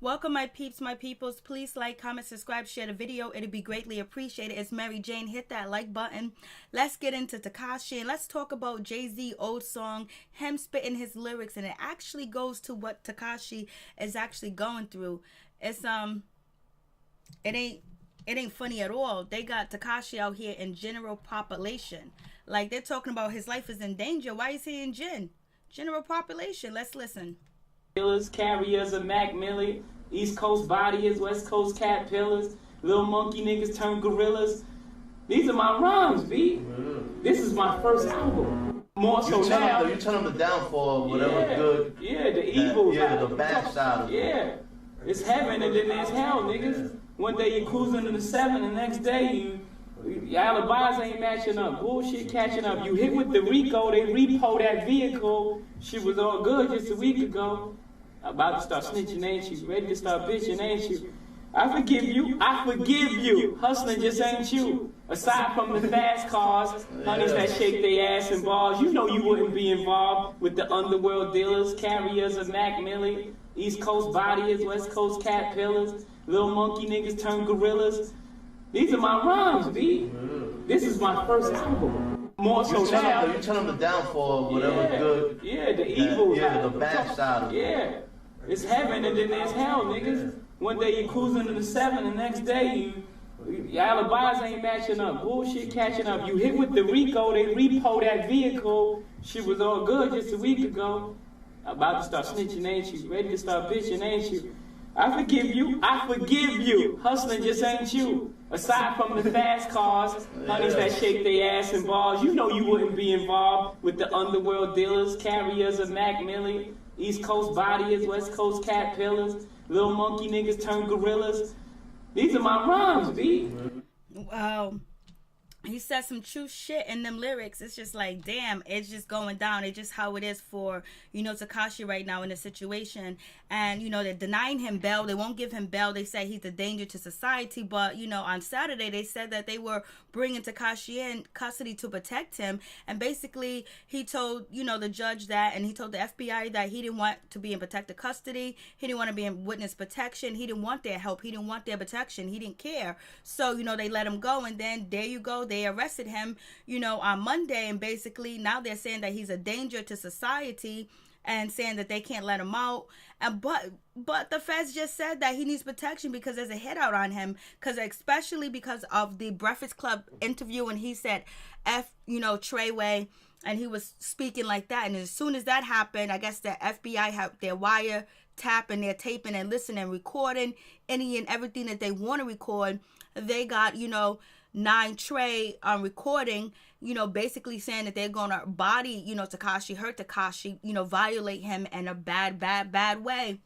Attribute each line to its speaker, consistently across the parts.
Speaker 1: Welcome, my peeps, my peoples. Please like, comment, subscribe, share the video. It'd be greatly appreciated. It's Mary Jane. Hit that like button. Let's get into Tekashi and let's talk about Jay-Z old song, him spitting his lyrics, and it actually goes to what Tekashi is actually going through. It's it ain't funny at all. They got Tekashi out here in general population. Like, they're talking about his life is in danger. Why is he in general population? Let's listen.
Speaker 2: Killers, carriers of Mac Millie, East Coast bodies, West Coast caterpillars, little monkey niggas turn gorillas. These are my rhymes, B. This is my first album. More so now.
Speaker 3: You turn them down for whatever good.
Speaker 2: Yeah, the evil.
Speaker 3: Yeah, the bad side of it.
Speaker 2: Yeah. It's heaven and then there's hell, niggas. One day you're cruising to the 7, the next day your alibis ain't matching up. Bullshit catching up. You hit with the Rico, they repo that vehicle. Shit was all good just a week ago. About to start snitching, ain't you? Ready to start bitching, ain't you? I forgive you. Hustling just ain't you. Aside from the fast cars, honeys that shake their ass and balls, you know you wouldn't be involved with the underworld dealers, carriers of Mac Millie, East Coast bodies, West Coast caterpillars, little monkey niggas turn gorillas. These are my rhymes, B. This is my first album. More so now.
Speaker 3: You turn them down for whatever good.
Speaker 2: Yeah, the evil.
Speaker 3: Yeah, the bad side of it.
Speaker 2: Yeah. It's heaven and then there's hell, niggas. One day you're cruising to the 7, the next day your alibis ain't matching up. Bullshit catching up. You hit with the Rico, they repo that vehicle. Shit was all good just a week ago. About to start snitching, ain't you? Ready to start bitching, ain't you? I forgive you. Hustling just ain't you. Aside from the fast cars, honeys that shake their ass and balls, you know you wouldn't be involved with the underworld dealers, carriers of Mac Millie, East Coast bodies, West Coast caterpillars, little monkey niggas turn gorillas. These are my rhymes, B.
Speaker 1: Wow. He said some true shit in them lyrics. It's just like, damn, it's just going down. It's just how it is for, Tekashi right now in the situation. And, they're denying him bail. They won't give him bail. They say he's a danger to society. But, on Saturday, they said that they were bringing Tekashi in custody to protect him. And basically, he told, the judge that, and he told the FBI that he didn't want to be in protective custody. He didn't want to be in witness protection. He didn't want their help. He didn't want their protection. He didn't care. So, they let him go. And then there you go. They arrested him, on Monday, and basically now they're saying that he's a danger to society and saying that they can't let him out. And but the feds just said that he needs protection because there's a hit out on him, especially because of the Breakfast Club interview, and he said Treyway, and he was speaking like that. And as soon as that happened, I guess the FBI have their wire tap and they're taping and listening and recording any and everything that they want to record. They got 9 Trey recording, basically saying that they're gonna body, Tekashi, hurt Tekashi, violate him in a bad way.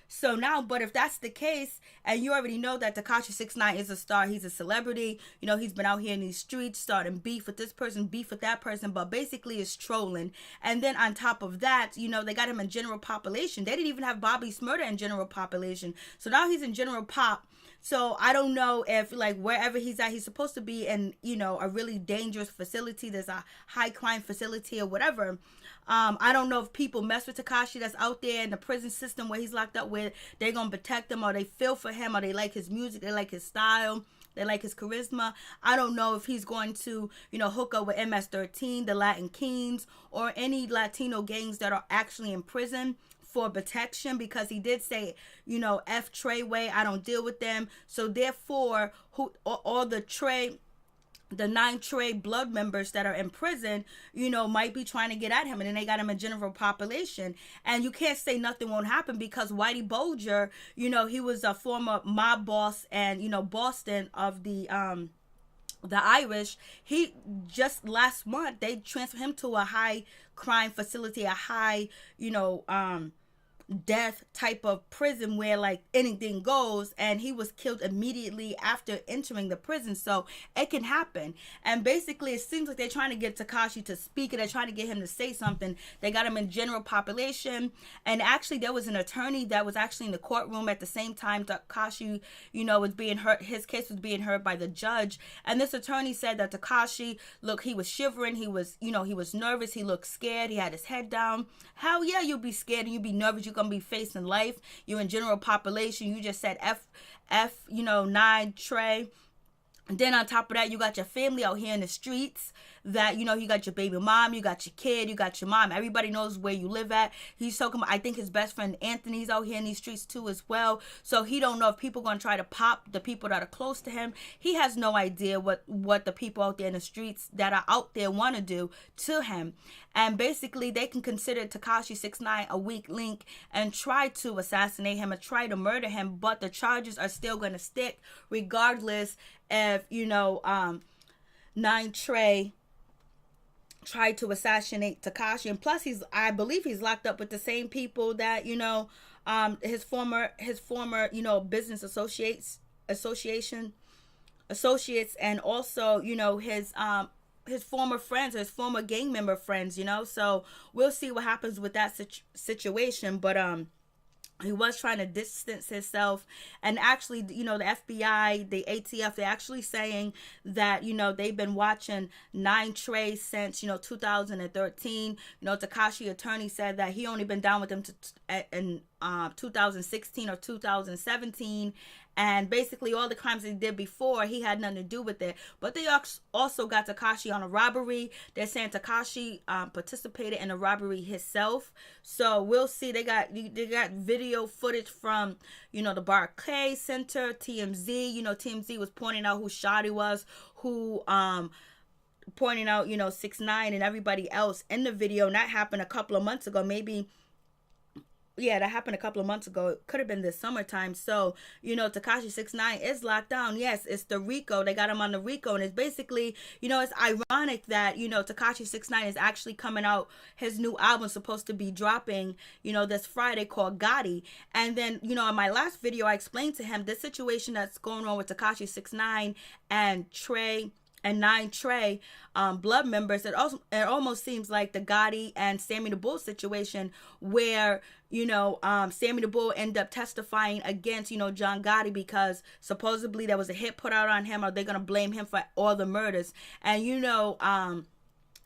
Speaker 1: So now, but if that's the case, and you already know that Tekashi69 is a star, he's a celebrity, he's been out here in these streets starting beef with this person, beef with that person, but basically it's trolling. And then on top of that, they got him in general population. They didn't even have Bobby Smurda in general population. So now he's in general pop. So I don't know if, like, wherever he's at, he's supposed to be in, a really dangerous facility. There's a high crime facility or whatever. I don't know if people mess with Tekashi that's out there in the prison system where he's locked up, where they're going to protect him, or they feel for him, or they like his music, they like his style, they like his charisma. I don't know if he's going to, hook up with MS-13, the Latin Kings, or any Latino gangs that are actually in prison for protection, because he did say, F Treyway, I don't deal with them. So therefore, all the 9 Trey blood members that are in prison, might be trying to get at him, and then they got him in general population. And you can't say nothing won't happen, because Whitey Bulger, he was a former mob boss and, Boston of the Irish. He just last month, they transferred him to a high crime facility, a high, death type of prison where like anything goes, and he was killed immediately after entering the prison. So it can happen. And basically it seems like they're trying to get Tekashi to speak, and they're trying to get him to say something. They got him in general population, and actually there was an attorney that was actually in the courtroom at the same time Tekashi was being heard. His case was being heard by the judge, and this attorney said that Tekashi, look, he was shivering, he was he was nervous, he looked scared, he had his head down. Hell yeah, you'll be scared and you'll be nervous. You're going to be facing life. You're in general population. You just said F9 Trey. And then on top of that, you got your family out here in the streets that, you got your baby mom, you got your kid, you got your mom. Everybody knows where you live at. He's talking about, I think his best friend Anthony's out here in these streets too as well. So he don't know if people going to try to pop the people that are close to him. He has no idea what the people out there in the streets that are out there want to do to him. And basically, they can consider Tekashi69 a weak link and try to assassinate him or try to murder him. But the charges are still going to stick regardless if, 9 Trey tried to assassinate Tekashi. And plus, I believe he's locked up with the same people that, his former, business associates, and also, his former friends, his former gang member friends, so we'll see what happens with that situation. But he was trying to distance himself, and actually, the FBI, the ATF, they're actually saying that, they've been watching 9 Trey since, 2013. Tekashi attorney said that he only been down with them in 2016 or 2017. And basically all the crimes he did before, he had nothing to do with it. But they also got Tekashi on a robbery. They're saying Tekashi participated in a robbery himself. So we'll see. They got video footage from, the Barclay Center, TMZ. TMZ was pointing out who Shotty was, who pointing out, 6ix9ine and everybody else in the video. And that happened a couple of months ago, maybe. Yeah, that happened a couple of months ago. It could have been this summertime. So, Tekashi69 is locked down. Yes, it's the RICO. They got him on the RICO. And it's basically, it's ironic that, Tekashi69 is actually coming out. His new album supposed to be dropping, this Friday, called Gotti. And then, in my last video, I explained to him the situation that's going on with Tekashi69 and Trey and 9 Trey blood members. It almost seems like the Gotti and Sammy the Bull situation where, Sammy the Bull ended up testifying against, John Gotti because supposedly there was a hit put out on him. Are they going to blame him for all the murders? And,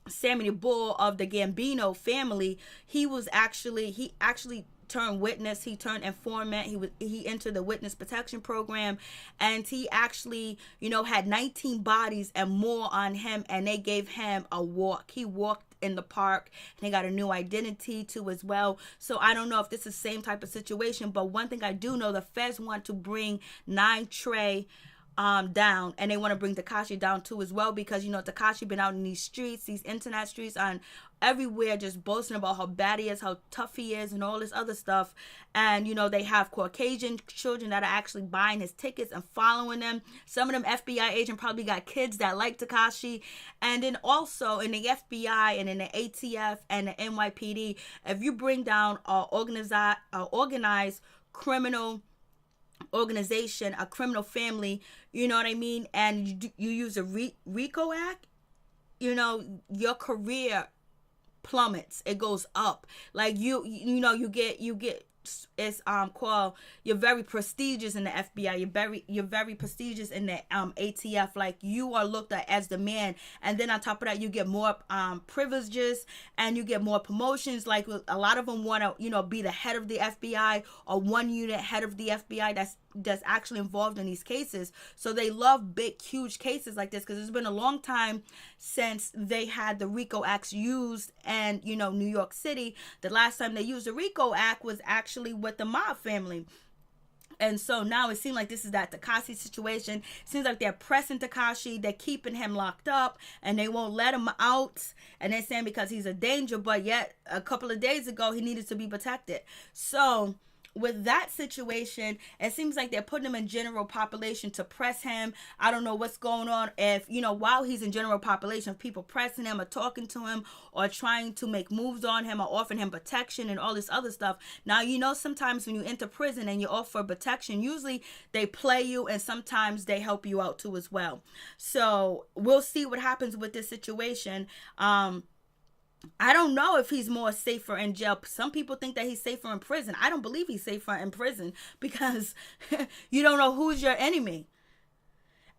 Speaker 1: Sammy the Bull of the Gambino family, he actually turned witness, he turned informant, he entered the witness protection program, and he actually, had 19 bodies and more on him, and they gave him a walk. He walked in the park, and he got a new identity too as well. So I don't know if this is the same type of situation, but one thing I do know, the feds want to bring 9 Trey down, and they want to bring Tekashi down too as well, because Tekashi been out in these streets, these internet streets, on everywhere, just boasting about how bad he is, how tough he is, and all this other stuff. And they have Caucasian children that are actually buying his tickets and following them. Some of them FBI agents probably got kids that like Tekashi. And then also in the FBI and in the ATF and the NYPD, if you bring down a organized criminal organization, a criminal family, you know what I mean, and you use a RICO Act, your career plummets. It goes up. Like you get it's called, you're very prestigious in the FBI, you're very prestigious in the ATF. Like, you are looked at as the man, and then on top of that, you get more privileges and you get more promotions. Like, a lot of them want to be the head of the FBI or one unit head of the FBI that's actually involved in these cases. So they love big, huge cases like this, because it's been a long time since they had the RICO Acts used in New York City. The last time they used the RICO Act was actually with the mob family. And so now it seems like this is that Tekashi situation. Seems like they're pressing Tekashi. They're keeping him locked up, and they won't let him out. And they're saying because he's a danger, but yet a couple of days ago he needed to be protected. So with that situation, it seems like they're putting him in general population to press him. I don't know what's going on. If, while he's in general population, people pressing him or talking to him or trying to make moves on him or offering him protection and all this other stuff. Now, sometimes when you enter prison and you offer protection, usually they play you, and sometimes they help you out too as well. So we'll see what happens with this situation. I don't know if he's more safer in jail. Some people think that he's safer in prison. I don't believe he's safer in prison, because you don't know who's your enemy.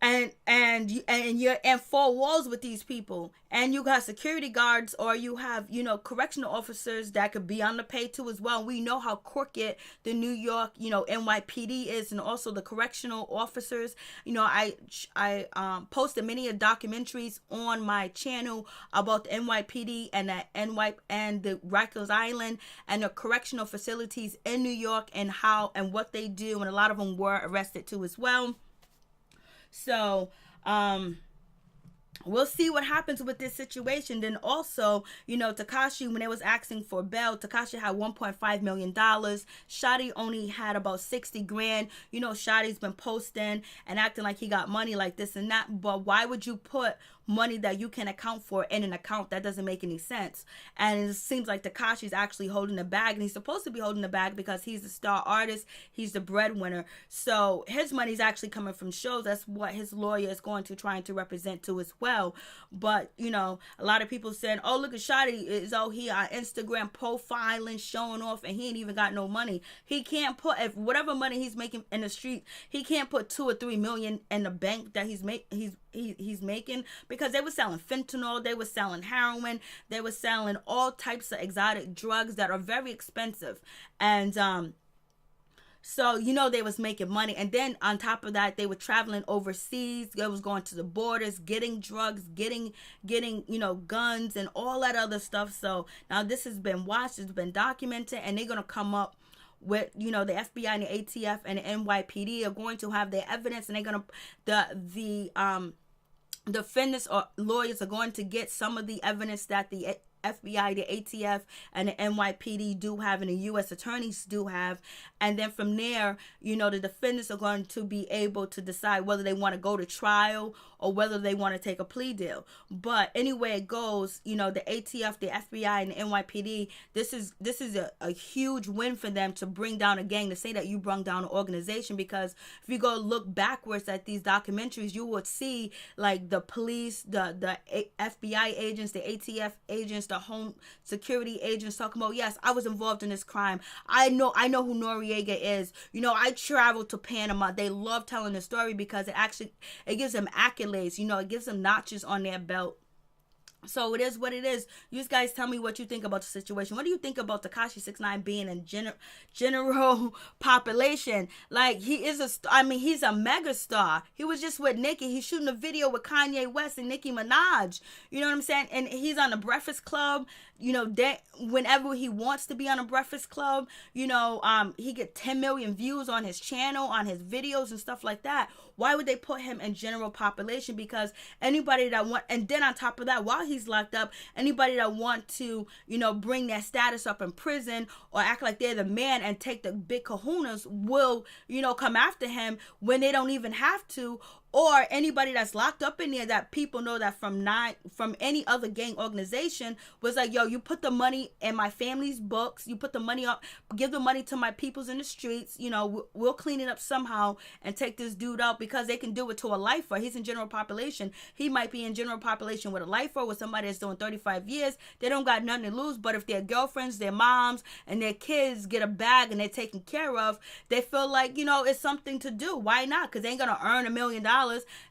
Speaker 1: and you're in four walls with these people, and you got security guards, or you have, you know, correctional officers that could be on the pay too as well. We know how crooked the New York, you know, NYPD is, and also the correctional officers. You know, I posted many documentaries on my channel about the NYPD and the Rikers Island and the correctional facilities in New York, and how and what they do, and a lot of them were arrested too as well. So, we'll see what happens with this situation. Then also, you know, Tekashi, when they was asking for bail, Tekashi had $1.5 million. Shotty only had about 60 grand. You know, Shotty's been posting and acting like he got money like this and that. But why would you put money that you can account for in an account? That doesn't make any sense. And it seems like Tekashi's actually holding the bag, and he's supposed to be holding the bag because he's the star artist, he's the breadwinner. So his money's actually coming from shows. That's what his lawyer is going to trying to represent to as well. But you know, a lot of people saying, oh, look at Shotty, is he on Instagram profiling, showing off, and he ain't even got no money. He can't put, if whatever money he's making in the street, he can't put 2 or 3 million in the bank that he's making, because they were selling fentanyl, they were selling heroin, they were selling all types of exotic drugs that are very expensive. And so, you know, they was making money. And then on top of that, they were traveling overseas. They was going to the borders, getting drugs, getting, you know, guns and all that other stuff. So now this has been watched, it's been documented, and they're going to come up with, you know, the FBI and the ATF and the NYPD are going to have their evidence, and they're going to, the defendants or lawyers are going to get some of the evidence that the FBI, the ATF, and the NYPD do have, and the U.S. attorneys do have. And then from there, you know, the defendants are going to be able to decide whether they want to go to trial or whether they want to take a plea deal. But anyway it goes, you know, the ATF, the FBI, and the NYPD, this is a huge win for them to bring down a gang, to say that you brought down an organization. Because if you go look backwards at these documentaries, you would see like the police, the FBI agents, the ATF agents, the home security agents talking about, yes, I was involved in this crime. I know who Noriega is. You know, I traveled to Panama. They love telling the story because it gives them accolades. You know, it gives them notches on their belt. So it is what it is. You guys tell me what you think about the situation. What do you think about Tekashi69 being in general population? Like, he's a mega star. He was just with Nicki. He's shooting a video with Kanye West and Nicki Minaj. You know what I'm saying? And he's on the Breakfast Club. You know, whenever he wants to be on a Breakfast Club, you know, he get 10 million views on his channel, on his videos and stuff like that. Why would they put him in general population? Because anybody that want, and then on top of that, while he's locked up, anybody that want to, you know, bring their status up in prison or act like they're the man and take the big kahunas will, you know, come after him when they don't even have to. Or anybody that's locked up in there that people know that from any other gang organization was like, yo, you put the money in my family's books, you put the money up, give the money to my peoples in the streets, you know, we'll clean it up somehow and take this dude out, because they can do it to a lifer. He's in general population. He might be in general population with a lifer, with somebody that's doing 35 years. They don't got nothing to lose, but if their girlfriends, their moms, and their kids get a bag and they're taken care of, they feel like, you know, it's something to do. Why not? Because they ain't going to earn $1 million.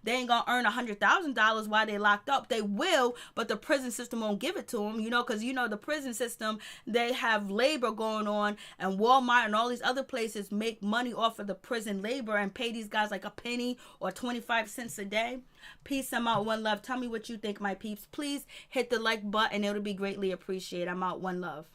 Speaker 1: They ain't gonna earn $100,000 while they locked up. They will, but the prison system won't give it to them, you know, because, you know, the prison system, they have labor going on, and Walmart and all these other places make money off of the prison labor and pay these guys like a penny or 25 cents a day. Peace. I'm out. One love. Tell me what you think, my peeps. Please hit the like button. It'll be greatly appreciated. I'm out. One love.